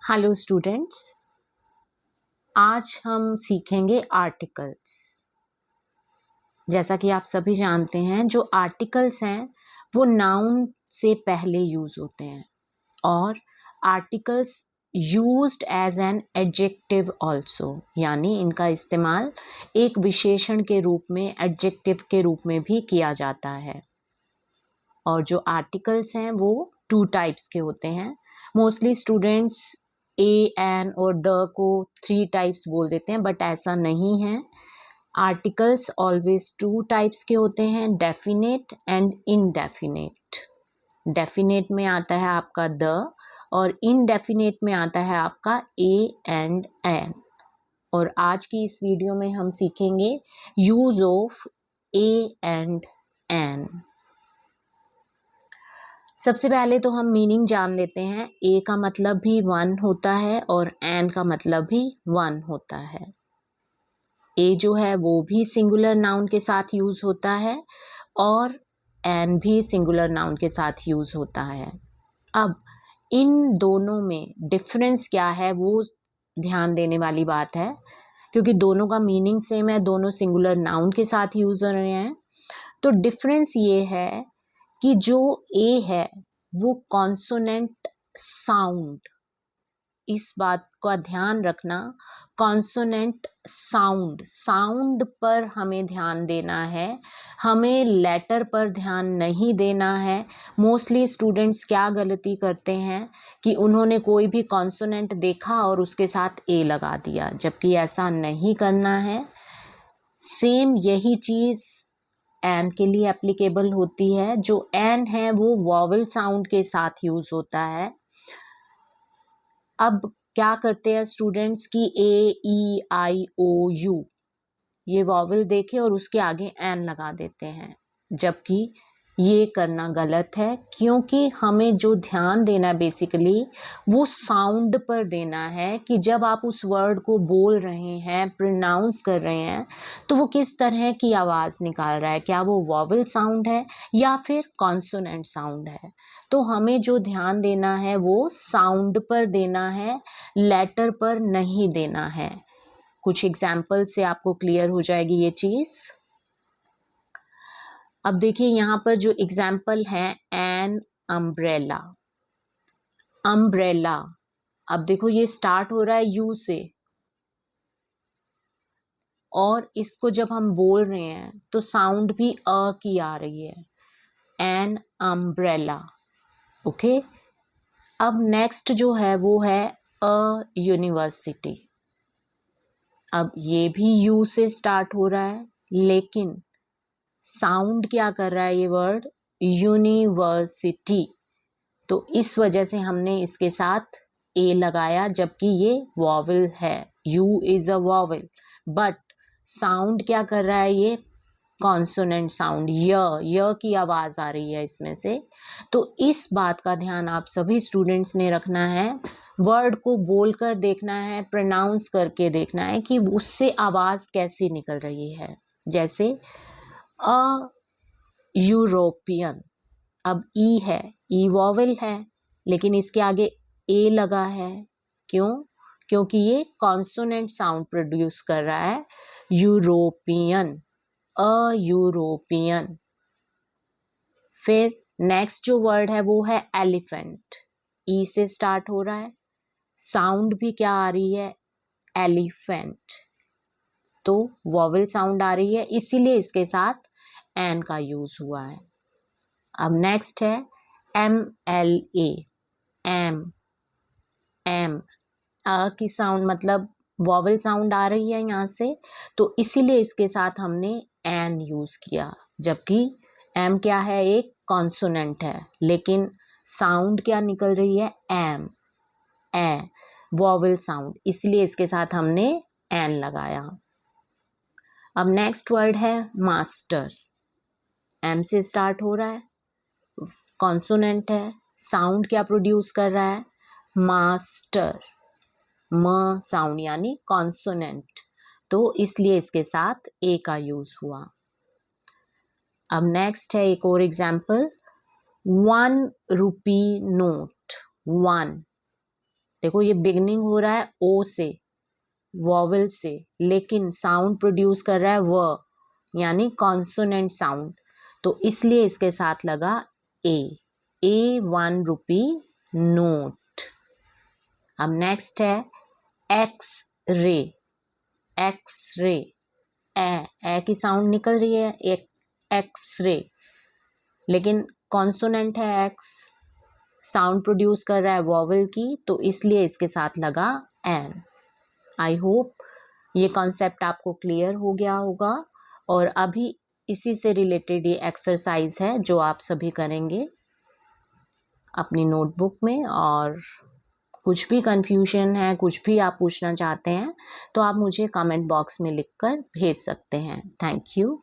Hello students, आज हम सीखेंगे आर्टिकल्स। जैसा कि आप सभी जानते हैं, जो आर्टिकल्स हैं वो नाउन से पहले यूज होते हैं और articles used as an adjective also, यानी इनका इस्तेमाल एक विशेषण के रूप में, एडजेक्टिव के रूप में भी किया जाता है। और जो आर्टिकल्स हैं वो टू टाइप्स के होते हैं। मोस्टली स्टूडेंट्स ए, एन और द को 3 टाइप्स बोल देते हैं, बट ऐसा नहीं है। आर्टिकल्स ऑलवेज 2 टाइप्स के होते हैं, डेफिनेट एंड इनडेफिनेट। डेफिनेट में आता है आपका द और इनडेफिनेट में आता है आपका ए एंड एन। और आज की इस वीडियो में हम सीखेंगे use of a and an. सबसे पहले तो हम मीनिंग जान लेते हैं। ए का मतलब भी 1 होता है और एन का मतलब भी 1 होता है। ए जो है वो भी सिंगुलर नाउन के साथ यूज होता है और एन भी सिंगुलर नाउन के साथ यूज होता है। अब इन दोनों में डिफरेंस क्या है वो ध्यान देने वाली बात है, क्योंकि दोनों का मीनिंग सेम है, दोनों सिंगुलर नाउन के साथ यूज हो रहे हैं। तो डिफरेंस ये है कि जो ए है वो कॉन्सोनेंट साउंड, इस बात का ध्यान रखना, कॉन्सोनेंट साउंड पर हमें ध्यान देना है, हमें लेटर पर ध्यान नहीं देना है। मोस्टली स्टूडेंट्स क्या गलती करते हैं कि उन्होंने कोई भी कॉन्सोनेंट देखा और उसके साथ ए लगा दिया, जबकि ऐसा नहीं करना है। सेम यही चीज़ एन के लिए एप्लीकेबल होती है। जो एन है वो वॉवल साउंड के साथ यूज होता है। अब क्या करते हैं स्टूडेंट्स की ए, ई, आई, ओ, यू, ये वॉवल देखे और उसके आगे एन लगा देते हैं, जबकि ये करना गलत है, क्योंकि हमें जो ध्यान देना है बेसिकली वो साउंड पर देना है कि जब आप उस वर्ड को बोल रहे हैं, प्रोनाउंस कर रहे हैं, तो वो किस तरह की आवाज़ निकाल रहा है, क्या वो वॉवल साउंड है या फिर कॉन्सोनेंट साउंड है। तो हमें जो ध्यान देना है वो साउंड पर देना है, लेटर पर नहीं देना है। कुछ एग्जाम्पल से आपको क्लियर हो जाएगी ये चीज़। अब देखिए यहाँ पर जो एग्जाम्पल है, एन अम्ब्रेला। अम्ब्रेला, अब देखो ये स्टार्ट हो रहा है यू से और इसको जब हम बोल रहे हैं तो साउंड भी अ की आ रही है, एन अम्ब्रेला। ओके, अब नेक्स्ट जो है वो है अ यूनिवर्सिटी। अब ये भी यू से स्टार्ट हो रहा है, लेकिन साउंड क्या कर रहा है ये वर्ड, यूनिवर्सिटी। तो इस वजह से हमने इसके साथ ए लगाया, जबकि ये वॉवल है, you is a vowel, but sound क्या कर रहा है ये कॉन्सोनेंट साउंड, य की आवाज आ रही है इसमें से। तो इस बात का ध्यान आप सभी स्टूडेंट्स ने रखना है, वर्ड को बोलकर देखना है, प्रोनाउंस करके देखना है कि उससे आवाज कैसी निकल रही है। जैसे अ यूरोपियन, अब ई है, ई वॉवल है, लेकिन इसके आगे ए लगा है। क्यों? क्योंकि ये कॉन्सोनेंट साउंड प्रोड्यूस कर रहा है, यूरोपियन, अ यूरोपियन। फिर नेक्स्ट जो वर्ड है वो है एलिफेंट, ई से स्टार्ट हो रहा है, साउंड भी क्या आ रही है, एलिफेंट, तो वॉवल साउंड आ रही है, इसीलिए इसके साथ एन का यूज हुआ है। अब नेक्स्ट है M L A, M, M, अ की साउंड मतलब वॉवल साउंड आ रही है यहाँ से, तो इसीलिए इसके साथ हमने एन यूज किया, जबकि एम क्या है, एक कॉन्सोनेंट है, लेकिन साउंड क्या निकल रही है, एम, ए, वॉवल साउंड, इसलिए इसके साथ हमने एन लगाया। अब नेक्स्ट वर्ड है मास्टर, एम से स्टार्ट हो रहा है, कॉन्सोनेंट है, साउंड क्या प्रोड्यूस कर रहा है, मास्टर, म साउंड यानी कॉन्सोनेंट, तो इसलिए इसके साथ ए का यूज हुआ। अब नेक्स्ट है एक और एग्जाम्पल, 1 रुपी नोट, 1, देखो ये बिगनिंग हो रहा है ओ से, वॉवल से, लेकिन साउंड प्रोड्यूस कर रहा है व, यानी कॉन्सोनेंट साउंड, तो इसलिए इसके साथ लगा ए 1 रुपी नोट। अब नेक्स्ट है एक्स रे, एक्स रे, ए की साउंड निकल रही है, एक एक्स रे, लेकिन कॉन्सोनेंट है एक्स, साउंड प्रोड्यूस कर रहा है वॉवल की, तो इसलिए इसके साथ लगा एन। आई होप ये कॉन्सेप्ट आपको क्लियर हो गया होगा, और अभी इसी से रिलेटेड ये एक्सरसाइज है जो आप सभी करेंगे अपनी नोटबुक में। और कुछ भी कंफ्यूजन है, कुछ भी आप पूछना चाहते हैं तो आप मुझे कमेंट बॉक्स में लिखकर भेज सकते हैं। Thank you.